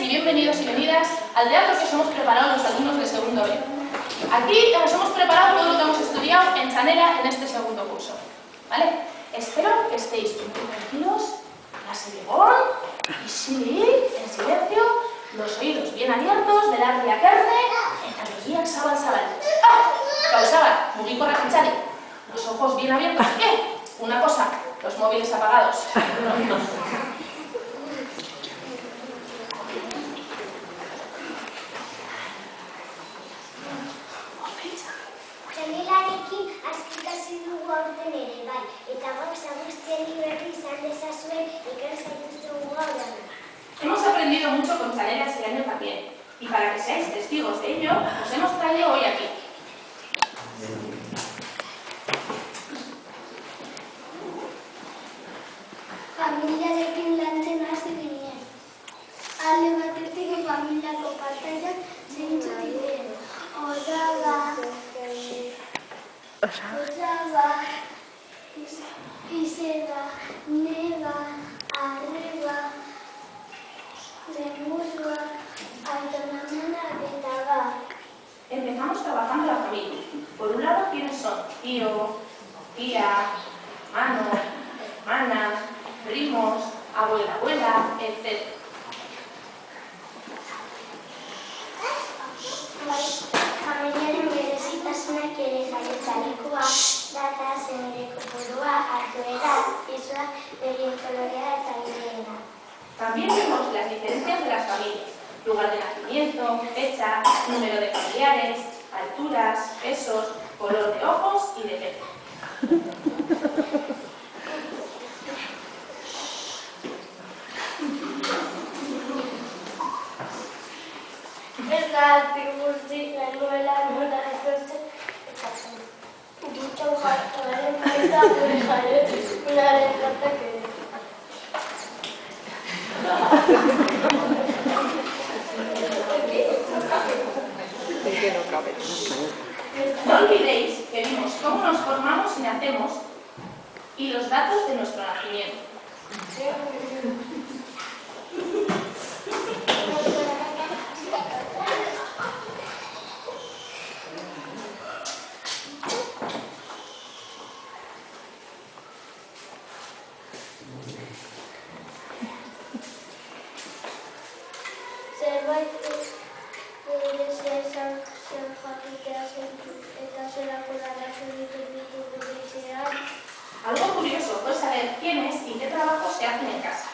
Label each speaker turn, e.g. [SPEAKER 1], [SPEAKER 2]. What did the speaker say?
[SPEAKER 1] y bienvenidos y venidas al teatro que os hemos preparado los alumnos de segundo B. Aquí os hemos preparado todo lo que hemos estudiado en Chanela en este segundo curso, ¿vale? Espero que estéis muy tranquilos, clase de gol, y sí, en silencio, los oídos bien abiertos, de la ria carne, eta begiak zabal-zabal. Gauzaba, mugiko rakitzari, los ojos bien abiertos. Una cosa, los móviles apagados.
[SPEAKER 2] Chanelarekin askikasi dugu aurten ere, bai, eta gauza guztiari berri izan dezazuen ikastaituzugu gaur.
[SPEAKER 1] Hemos aprendido mucho con Chanela este año también, y para que seáis testigos de ello, os hemos traído hoy aquí.
[SPEAKER 2] Familiarekin lantzen hasi ginen. Alde batetik familiako partaiak zeintzuk diren. Osaba, izeba, neba, arreba, lengusua, autonomana eta bar.
[SPEAKER 1] Empezamos trabajando la familia. Por un lado, ¿quiénes son? Tío, tía, hermano, hermana, primos, abuela, abuela, etc.
[SPEAKER 2] Familiaren berezitasunak ere jaiotzalekua, data, zenide kopurua, altuera, pisua, begien kolorea eta gileena.
[SPEAKER 1] También vemos las diferencias de las familias. Lugar de nacimiento, fecha, número de familiares, alturas, pesos, color de ojos y de pelo.
[SPEAKER 2] Zergatik guztik genuela nola etortzen eta zen. Dutxan jartuaren baita gure jaiotzunaren kartak ere.
[SPEAKER 1] No olvidéis que vimos cómo nos formamos y nacemos y los datos de nuestro nacimiento.
[SPEAKER 2] Zerbait berezia izan zen jakitea zentu eta zelako arazo ditu gure etxean.
[SPEAKER 1] Algo curioso fue saber quién es y qué trabajo se hacen en casa.